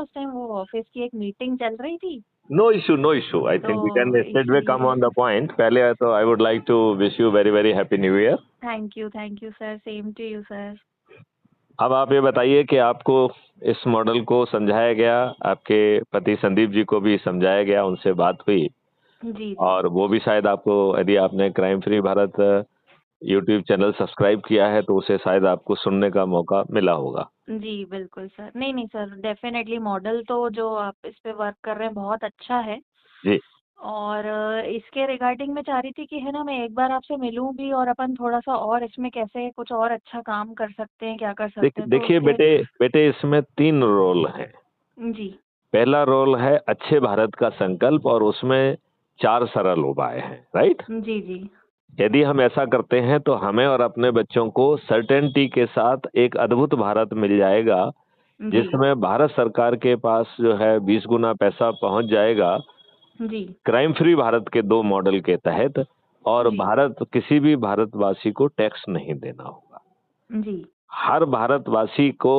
उस टाइम वो ऑफिस की एक मीटिंग चल रही थी, no issue, no issue. I think we can तो स्ट्रेट वे कम ऑन इसलिए। The point. पहले तो I would like to wish you very very happy new year. Thank you sir, same to you sir. अब आप ये बताइए कि आपको इस मॉडल को समझाया गया, आपके पति संदीप जी को भी समझाया गया, उनसे बात हुई, जी जी और वो भी शायद आपको, यदि आपने crime free Bharat YouTube channel subscribe किया है तो उसे शायद आपको सुनने का मौका मिला होगा। जी बिल्कुल सर। नहीं नहीं सर, डेफिनेटली मॉडल तो जो आप इस पे वर्क कर रहे हैं बहुत अच्छा है। जी। और इसके रिगार्डिंग मैं चाह रही थी कि है ना, मैं एक बार आपसे मिलूं भी और अपन थोड़ा सा और इसमें कैसे कुछ और अच्छा काम कर सकते हैं, क्या कर सकते हैं, तो देखिए उसके। बेटे, बेटे इसमें 3 रोल हैं। जी पहला रोल है अच्छे भारत का संकल्प, और उसमें 4 सरल उपाय हैं, राइट। जी जी यदि हम ऐसा करते हैं तो हमें और अपने बच्चों को सर्टेनिटी के साथ एक अद्भुत भारत मिल जाएगा, जी जिसमें भारत सरकार के पास जो है 20 गुना पैसा पहुंच जाएगा जी क्राइम फ्री भारत के 2 मॉडल के तहत, और जी भारत, किसी भी भारतवासी को टैक्स नहीं देना होगा। जी हर भारतवासी को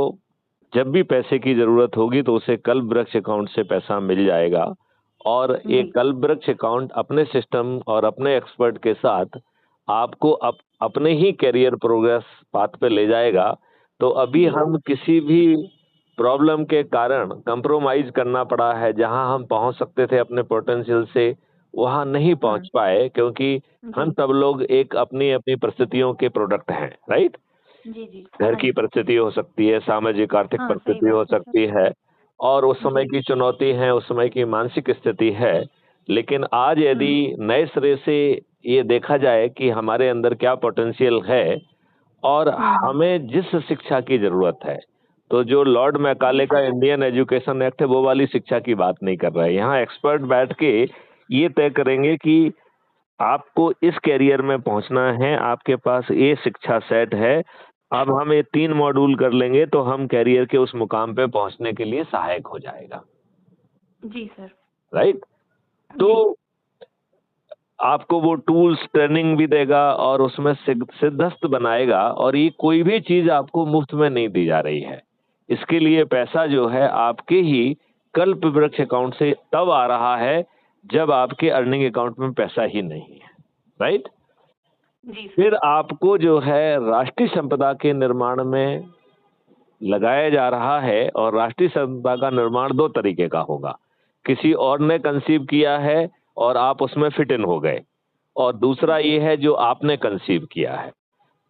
जब भी पैसे की जरूरत होगी तो उसे कल्प वृक्ष अकाउंट से पैसा मिल जाएगा, और एक जी कल्प वृक्ष अकाउंट अपने सिस्टम और अपने एक्सपर्ट के साथ आपको अपने ही करियर प्रोग्रेस पाथ पे ले जाएगा। तो अभी जी हम किसी भी प्रॉब्लम के कारण कंप्रोमाइज करना पड़ा है, जहां हम पहुंच सकते थे अपने पोटेंशियल से वहां नहीं हाँ पहुंच पाए, क्योंकि हम जी सब लोग एक अपनी अपनी परिस्थितियों के प्रोडक्ट हैं, राइट। जी जी घर हाँ की जी। परिस्थिति हो सकती है, सामाजिक आर्थिक हाँ सही परिस्थिति हो बात है सर। सकती है, और उस समय जी की चुनौती है, उस समय की मानसिक स्थिति है। लेकिन आज यदि हम्म नए सिरे से ये देखा जाए कि हमारे अंदर क्या पोटेंशियल है और हम्म। हमें जिस शिक्षा की जरूरत है, तो जो लॉर्ड जी मैकाले का सर। इंडियन एजुकेशन एक्ट है वो वाली शिक्षा की बात नहीं कर रहा है। यहाँ एक्सपर्ट बैठ के ये तय करेंगे कि आपको इस कैरियर में पहुंचना है, आपके पास ये शिक्षा सेट है। अब हम ये 3 मॉड्यूल कर लेंगे तो हम कैरियर के उस मुकाम पे पहुंचने के लिए सहायक हो जाएगा, जी सर। राइट। तो जी आपको वो टूल्स ट्रेनिंग भी देगा और उसमें सिद्धस्त बनाएगा, और ये कोई भी चीज आपको मुफ्त में नहीं दी जा रही है। इसके लिए पैसा जो है आपके ही कल्प वृक्ष अकाउंट से तब आ रहा है जब आपके अर्निंग अकाउंट में पैसा ही नहीं है, राइट। जी सर। फिर आपको जो है राष्ट्रीय संपदा के निर्माण में लगाया जा रहा है, और राष्ट्रीय संपदा का निर्माण 2 तरीके का होगा। किसी और ने कंसीव किया है और आप उसमें फिट इन हो गए, और दूसरा जी ये है जो आपने कंसीव किया है।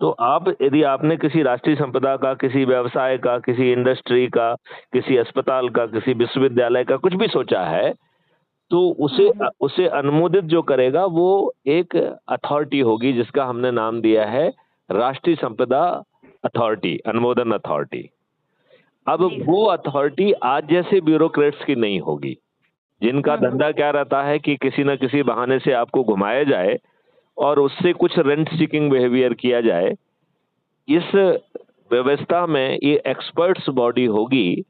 तो आप, यदि आपने किसी राष्ट्रीय संपदा का, किसी व्यवसाय का, किसी इंडस्ट्री का, किसी अस्पताल का, किसी विश्वविद्यालय का कुछ भी सोचा है, तो उसे हम्म। उसे अनुमोदित जो करेगा वो एक अथॉरिटी होगी, जिसका हमने नाम दिया है राष्ट्रीय संपदा अथॉरिटी, अनुमोदन अथॉरिटी। अब जी वो सर। अथॉरिटी आज जैसे ब्यूरोक्रेट्स की नहीं होगी, जिनका धंधा क्या रहता है कि किसी न किसी बहाने से आपको घुमाया जाए और उससे कुछ रेंट सीकिंग बिहेवियर किया जाए। इस व्यवस्था में ये एक्सपर्ट्स बॉडी होगी,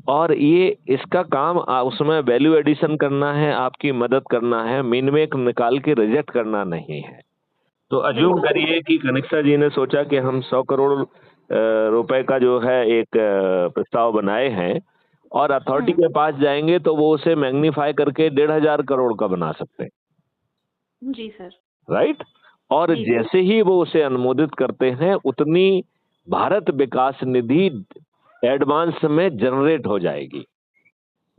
और ये इसका काम उसमें वैल्यू एडिशन करना है, आपकी मदद करना है, मिनमेक निकाल के रिजेक्ट करना नहीं है। तो अज्यूम बिल्कुल सर। करिए कि कनिष्ठा जी ने सोचा कि हम 100 करोड़ रुपए का जो है एक प्रस्ताव बनाए हैं, और अथॉरिटी हम्म। के पास जाएंगे तो वो उसे मैग्नीफाई करके 1,500 करोड़ का बना सकते हैं, जी सर। राइट। और जी सर। जैसे ही वो उसे अनुमोदित करते हैं, उतनी भारत विकास निधि एडवांस में जनरेट हो जाएगी। जी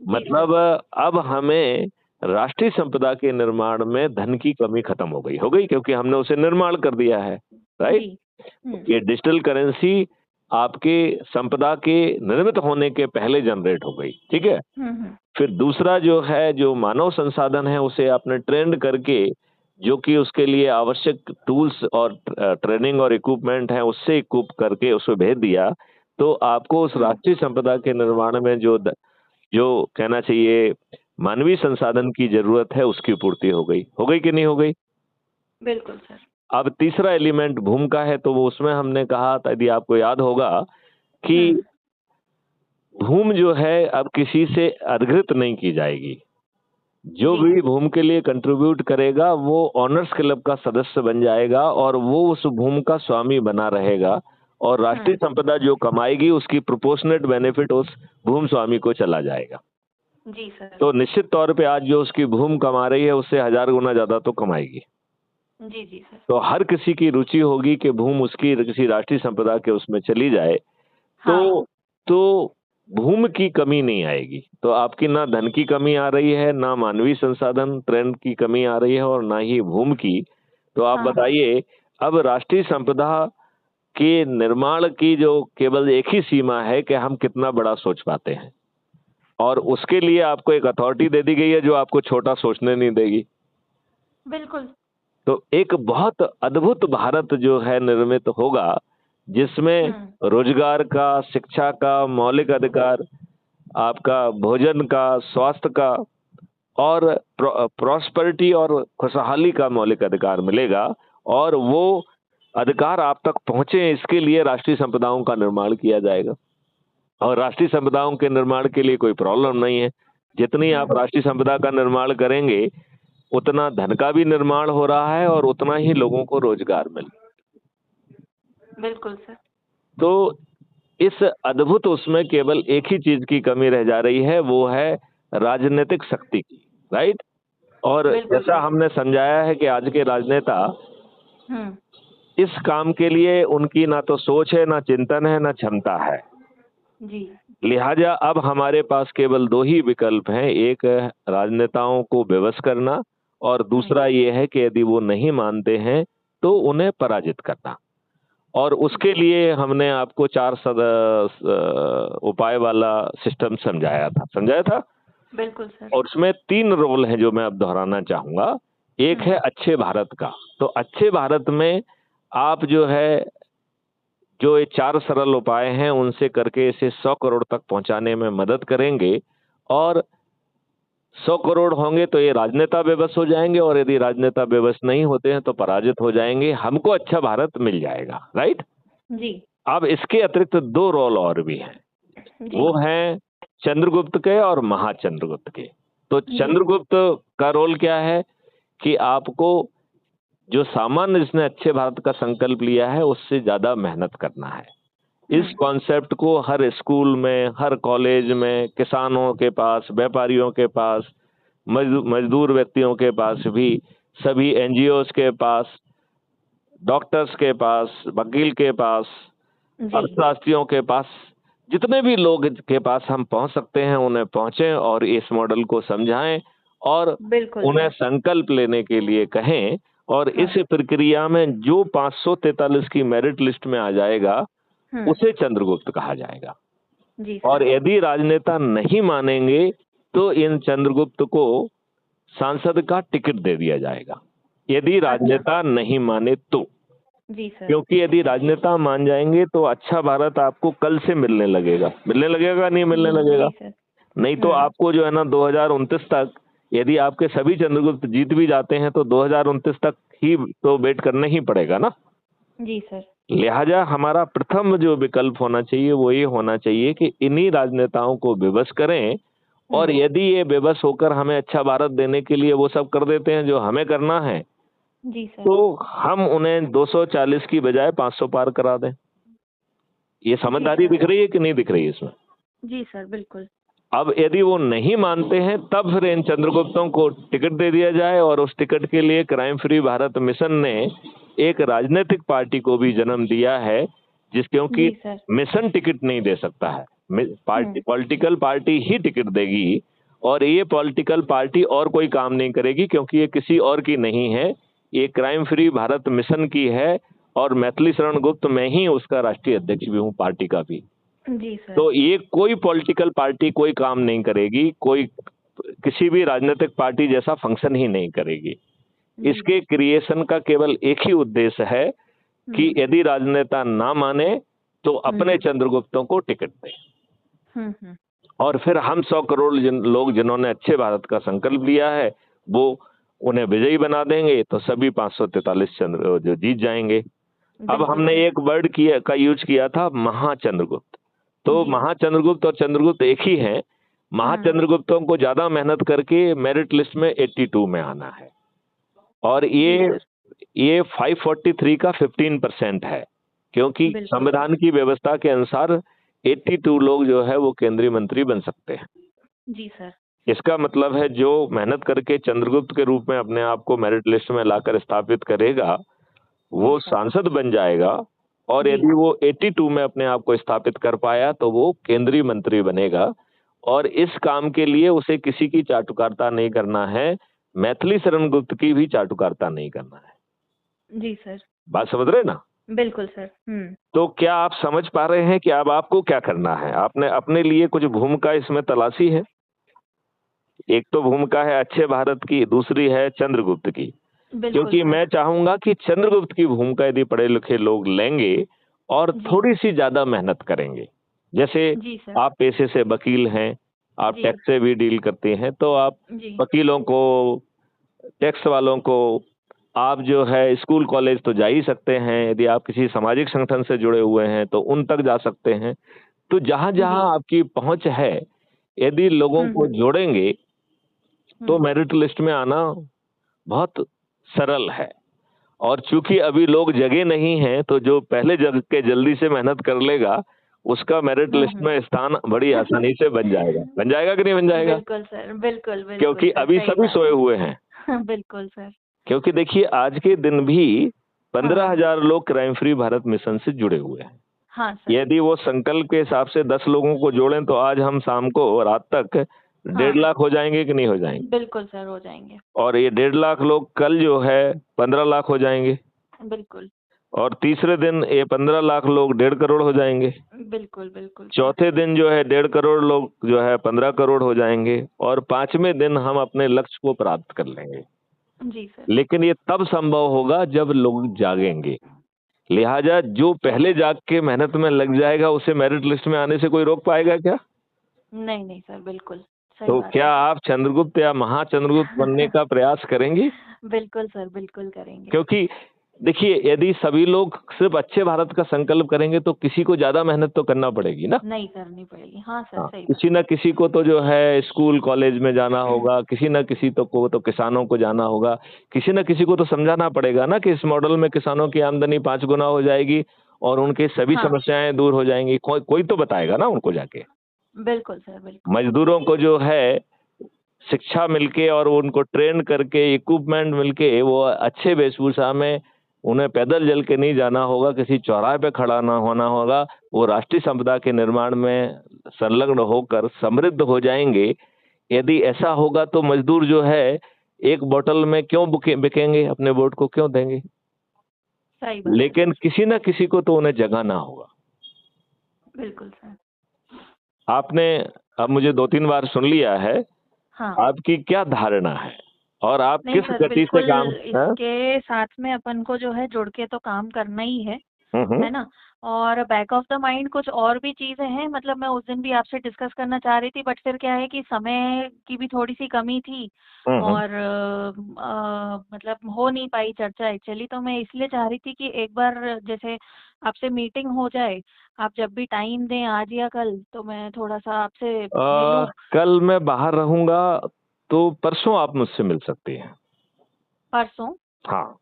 सर। मतलब अब हमें राष्ट्रीय संपदा के निर्माण में धन की कमी खत्म हो गई क्योंकि हमने उसे निर्माण कर दिया है, राइट। जी। ये डिजिटल करेंसी आपके संपदा के निर्मित होने के पहले जनरेट हो गई, ठीक है। हम्म। फिर दूसरा जो है, जो मानव संसाधन है उसे आपने ट्रेंड करके, जो कि उसके लिए आवश्यक टूल्स और ट्रेनिंग और इक्विपमेंट है उससे इक्विप करके उसको भेज दिया, तो आपको उस हम्म। राष्ट्रीय संपदा के निर्माण में जो कहना चाहिए मानवीय संसाधन की जरूरत है उसकी पूर्ति हो गई कि नहीं हो गई। बिल्कुल सर। अब तीसरा एलिमेंट भूमि का है, तो वो उसमें हमने कहा था, यदि आपको याद होगा, कि हम्म। भूमि जो है अब किसी से अधिकृत नहीं की जाएगी। जो जी। भी भूमि के लिए कंट्रीब्यूट करेगा वो ऑनर्स क्लब का सदस्य बन जाएगा, और वो उस भूमि का स्वामी बना रहेगा, और राष्ट्रीय संपदा जो कमाएगी उसकी प्रोपोर्शनेट बेनिफिट उस भूमि स्वामी को चला जाएगा। जी सर। तो निश्चित तौर पे आज जो उसकी भूमि कमा रही है उससे 1000 गुना ज्यादा तो कमाएगी। जी जी सर। तो हर किसी की रुचि होगी कि भूमि उसकी किसी राष्ट्रीय संपदा के उसमें चली जाए, तो भूमि की कमी नहीं आएगी। तो आपकी ना धन की कमी आ रही है, ना मानवीय संसाधन ट्रेंड की कमी आ रही है, और ना ही भूमि की। तो आप बताइए, अब राष्ट्रीय संपदा के निर्माण की जो केवल एक ही सीमा है कि हम कितना बड़ा सोच पाते हैं, और उसके लिए आपको एक अथॉरिटी दे दी गई है जो आपको छोटा सोचने नहीं देगी। बिल्कुल। तो एक बहुत अद्भुत भारत जो है निर्मित होगा, जिसमें रोजगार का, शिक्षा का, मौलिक अधिकार, आपका भोजन का, स्वास्थ्य का और प्रॉस्पेरिटी और खुशहाली का मौलिक अधिकार मिलेगा, और वो अधिकार आप तक पहुंचे इसके लिए राष्ट्रीय संपदाओं का निर्माण किया जाएगा। और राष्ट्रीय संपदाओं के निर्माण के लिए कोई प्रॉब्लम नहीं है। जितनी आप राष्ट्रीय संपदा का निर्माण करेंगे उतना धन का भी निर्माण हो रहा है और उतना ही लोगों को रोजगार मिल। बिल्कुल सर। तो इस अद्भुत उसमें केवल एक ही चीज की कमी रह जा रही है, वो है राजनीतिक शक्ति की, राइट। और जैसा हमने समझाया है कि आज के राजनेता इस काम के लिए उनकी ना तो सोच है, ना चिंतन है, ना क्षमता है। जी। लिहाजा अब हमारे पास केवल दो ही विकल्प हैं, एक राजनेताओं को विवश करना, और दूसरा ये है कि यदि वो नहीं मानते हैं तो उन्हें पराजित करना। और उसके लिए हमने आपको 4 उपाय वाला सिस्टम समझाया था। बिल्कुल सर। और उसमें 3 रोल हैं जो मैं अब दोहराना चाहूंगा। एक है अच्छे भारत का। तो अच्छे भारत में आप जो है, जो ये 4 सरल उपाय हैं उनसे करके इसे 100 करोड़ तक पहुंचाने में मदद करेंगे, और 100 करोड़ होंगे तो ये राजनेता विवश हो जाएंगे, और यदि राजनेता विवश नहीं होते हैं तो पराजित हो जाएंगे, हमको अच्छा भारत मिल जाएगा, राइट जी। अब इसके अतिरिक्त 2 रोल और भी हैं, वो हैं चंद्रगुप्त के और महाचंद्रगुप्त के। तो चंद्रगुप्त का रोल क्या है कि आपको जो सामान्य जिसने अच्छे भारत का संकल्प लिया है उससे ज्यादा मेहनत करना है। इस कॉन्सेप्ट को हर स्कूल में, हर कॉलेज में, किसानों के पास, व्यापारियों के पास, मजदूर व्यक्तियों के पास भी, सभी एनजीओस के पास, डॉक्टर्स के पास, वकील के पास, अर्थशास्त्रियों के पास, जितने भी लोग के पास हम पहुंच सकते हैं उन्हें पहुंचे और इस मॉडल को समझाएं और उन्हें संकल्प लेने के लिए कहें। और इस प्रक्रिया में जो 543 की मेरिट लिस्ट में आ जाएगा उसे चंद्रगुप्त कहा जाएगा। और यदि राजनेता नहीं मानेंगे तो इन चंद्रगुप्त को सांसद का टिकट दे दिया जाएगा, यदि राजनेता नहीं माने तो। जी सर। क्योंकि यदि राजनेता मान जाएंगे तो अच्छा भारत आपको कल से मिलने लगेगा, नहीं मिलने लगेगा। नहीं तो आपको जो है ना 2029 तक, यदि आपके सभी चंद्रगुप्त जीत भी जाते हैं तो 2029 तक ही तो वेट करना ही पड़ेगा ना। जी सर। लिहाजा हमारा प्रथम जो विकल्प होना चाहिए वो ये होना चाहिए कि इन्हीं राजनेताओं को विवश करें, और यदि ये विवश होकर हमें अच्छा भारत देने के लिए वो सब कर देते हैं जो हमें करना है, जी सर, तो हम उन्हें 240 की बजाय 500 पार करा दें। ये समझदारी दिख रही है कि नहीं दिख रही है इसमें? जी सर, बिल्कुल। अब यदि वो नहीं मानते हैं तब फिर इन चंद्रगुप्तों को टिकट दे दिया जाए, और उस टिकट के लिए क्राइम फ्री भारत मिशन ने एक राजनीतिक पार्टी को भी जन्म दिया है, क्योंकि मिशन टिकट नहीं दे सकता है, पॉलिटिकल पार्टी ही टिकट देगी, और ये पॉलिटिकल पार्टी और कोई काम नहीं करेगी क्योंकि ये किसी और की नहीं है, ये क्राइम फ्री भारत मिशन की है, और मैथिली शरण गुप्त मैं ही उसका राष्ट्रीय अध्यक्ष भी हूँ पार्टी का भी। जी सर। तो ये कोई पॉलिटिकल पार्टी कोई काम नहीं करेगी, कोई किसी भी राजनीतिक पार्टी जैसा फंक्शन ही नहीं करेगी। इसके क्रिएशन का केवल एक ही उद्देश्य है कि यदि राजनेता ना माने तो अपने चंद्रगुप्तों को टिकट दें, और फिर हम 100 करोड़ लोग जिन्होंने अच्छे भारत का संकल्प लिया है वो उन्हें विजयी बना देंगे, तो सभी 543 चंद्र जो जीत जाएंगे। अब हमने एक वर्ड का यूज किया था महाचंद्रगुप्त। तो महाचंद्रगुप्त और चंद्रगुप्त एक ही है। महाचंद्रगुप्तों को ज्यादा मेहनत करके मेरिट लिस्ट में 82 में आना है, और ये 543 का 15% है। क्योंकि बिल्कुल सर। संविधान की व्यवस्था के अनुसार 82 लोग जो है वो केंद्रीय मंत्री बन सकते हैं। जी सर। इसका मतलब है जो मेहनत करके चंद्रगुप्त के रूप में अपने आप को मेरिट लिस्ट में लाकर स्थापित करेगा जी वो सर। सांसद बन जाएगा, और जी। यदि वो 82 में अपने आप को स्थापित कर पाया तो वो केंद्रीय मंत्री बनेगा। और इस काम के लिए उसे किसी की चाटुकारिता नहीं करना है, मैथिली शरण गुप्त की भी चाटुकारिता नहीं करना है। जी सर। बात समझ रहे ना? बिल्कुल सर। तो क्या आप समझ पा रहे हैं कि अब आपको क्या करना है? आपने अपने लिए कुछ भूमिका इसमें तलाशी है। एक तो भूमिका है अच्छे भारत की, दूसरी है चंद्रगुप्त की। बिल्कुल क्योंकि सर। मैं चाहूंगा कि चंद्रगुप्त की भूमिका यदि पढ़े लिखे लोग लेंगे और जी। थोड़ी सी ज्यादा मेहनत करेंगे, जैसे जी सर। आप पेशे से वकील हैं, आप जी। टैक्स से भी डील करते हैं, तो आप जी। वकीलों को, टैक्स वालों को, आप जो है स्कूल कॉलेज तो जा ही सकते हैं। यदि आप किसी सामाजिक संगठन से जुड़े हुए हैं तो उन तक जा सकते हैं। तो जहां जी। जहां आपकी पहुंच है, यदि लोगों को हम्म। जोड़ेंगे तो हम्म। मेरिट लिस्ट में आना बहुत सरल है। और चूंकि अभी लोग जगे नहीं हैं, तो जो पहले जग के जल्दी से मेहनत कर लेगा उसका मेरिट लिस्ट हम्म। में स्थान बड़ी आसानी से बन जाएगा कि नहीं बन जाएगा? बिल्कुल सर। बिल्कुल बिल्कुल क्योंकि सर, अभी सही सभी बात सोए है। हुए हैं। बिल्कुल सर। क्योंकि देखिए आज के दिन भी हाँ। 15,000 लोग क्राइम फ्री भारत मिशन से जुड़े हुए हैं। हाँ सर। यदि वो संकल्प के हिसाब से 10 लोगों को जोड़ें तो आज हम शाम को रात तक 1.5 हाँ। लाख हो जाएंगे कि नहीं हो जाएंगे? बिल्कुल सर, हो जाएंगे। और ये 1.5 लाख लोग कल जो है 15 लाख हो जाएंगे, बिल्कुल। और तीसरे दिन ये 15 लाख लोग 1.5 करोड़ हो जाएंगे। बिल्कुल बिल्कुल सर। चौथे दिन जो है 1.5 करोड़ लोग जो है 15 करोड़ हो जाएंगे, और पांचवें दिन हम अपने लक्ष्य को प्राप्त कर लेंगे। जी सर। लेकिन ये तब संभव होगा जब लोग जागेंगे। लिहाजा जो पहले जाग के मेहनत में लग जाएगा उसे मेरिट लिस्ट में आने से कोई रोक पाएगा क्या? नहीं नहीं सर, बिल्कुल सही तो बात क्या है आप चंद्रगुप्त या महाचंद्रगुप्त बनने सर। का प्रयास करेंगी? बिल्कुल सर, बिल्कुल करेंगे। क्योंकि देखिए यदि सभी लोग सिर्फ अच्छे भारत का संकल्प करेंगे तो किसी को ज्यादा मेहनत तो करना पड़ेगी ना। नहीं करनी पड़ेगी, हाँ सर, हाँ, सही बात किसी न किसी को तो जो है स्कूल कॉलेज में जाना है। होगा, किसी न किसी तो को तो किसानों को जाना होगा, किसी न किसी को तो समझाना पड़ेगा ना कि इस मॉडल में किसानों की आमदनी 5 गुना हो जाएगी और उनकी सभी हाँ। समस्याएं दूर हो जाएंगी। कोई तो बताएगा ना उनको जाके। बिल्कुल सर, बिल्कुल। मजदूरों को जो है शिक्षा मिलके और उनको ट्रेन करके, इक्विपमेंट मिलके, वो अच्छे वेशभूषा में, उन्हें पैदल चल के नहीं जाना होगा, किसी चौराहे पे खड़ा ना होना होगा, वो राष्ट्रीय संपदा के निर्माण में संलग्न होकर समृद्ध हो जाएंगे। यदि ऐसा होगा तो मजदूर जो है एक बोतल में क्यों बिकेंगे, अपने वोट को क्यों देंगे? सही बात है लेकिन सर। किसी ना किसी को तो उन्हें जगाना होगा। बिल्कुल सर। आपने अब मुझे 2-3 बार सुन लिया है। हाँ। आपकी क्या धारणा है और आप नहीं किस सर, गति से बिल्कुल। काम? हाँ? इसके साथ में अपन को जो है जुड़ के तो काम करना ही हम्म। है ना। और बैक ऑफ द माइंड कुछ और भी चीजें हैं, मतलब मैं उस दिन भी आपसे डिस्कस करना चाह रही थी, बट फिर क्या है कि समय की भी थोड़ी सी कमी थी। हम्म। और मतलब हो नहीं पाई चर्चा एक्चुअली, तो मैं इसलिए चाह रही थी कि एक बार जैसे आपसे मीटिंग हो जाए, आप जब भी टाइम दें आज या कल, तो मैं थोड़ा सा आपसे मिलूं। कल मैं बाहर रहूंगा, तो परसों आप मुझसे मिल सकती हैं। परसों? हाँ।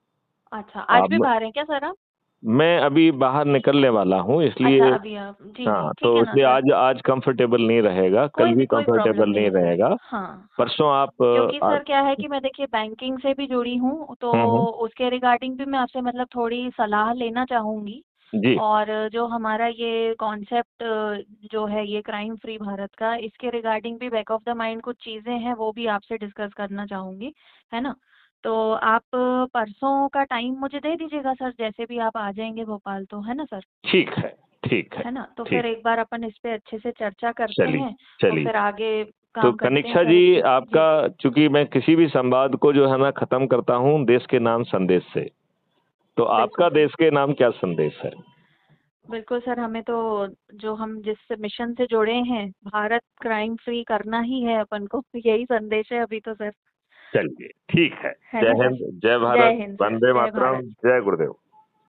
अच्छा, आज भी आप बाहर हैं क्या सर आप? मैं अभी बाहर निकलने वाला हूँ, अच्छा, इसलिए अभी आप, जी जी, हाँ, ठीक तो है ना इसलिए सर। आज कंफर्टेबल नहीं रहेगा, कल भी कोई प्रॉब्लम कंफर्टेबल नहीं नहीं है सर। रहेगा। हाँ हाँ। परसों आप क्योंकि सर क्या है कि मैं देखिए बैंकिंग से भी जुड़ी हूँ, तो हम्म। उसके रिगार्डिंग भी मैं आपसे मतलब थोड़ी सलाह लेना चाहूंगी। जी। और जो हमारा ये कॉन्सेप्ट जो है ये क्राइम फ्री भारत का, इसके रिगार्डिंग भी बैक ऑफ द माइंड कुछ चीजें हैं, वो भी आपसे डिस्कस करना चाहूंगी, है ना। तो आप परसों का टाइम मुझे दे दीजिएगा सर, जैसे भी आप आ जाएंगे भोपाल, तो है ना सर। ठीक है, ठीक है। है ना, तो फिर ठीक। एक बार अपन इस पे अच्छे से चर्चा करते चलिए, हैं। और चलिए। फिर आगे तो काम करते हैं कनिष्ठा सर इस जी, पे। आपका, जी। चूंकि मैं किसी भी संवाद को जो है ना खत्म करता हूँ देश के नाम संदेश से, तो बिल्कुल आपका सर। देश के नाम क्या संदेश है? बिल्कुल सर, हमें तो जो हम जिस मिशन से जुड़े हैं, भारत क्राइम फ्री करना ही है अपन को, यही संदेश है अभी तो सर। चलिए, ठीक है। है जय ना सर। हिंद, जय जय भारत, हिंद सर, वंदे जय मातरम, भारत। जय गुरुदेव।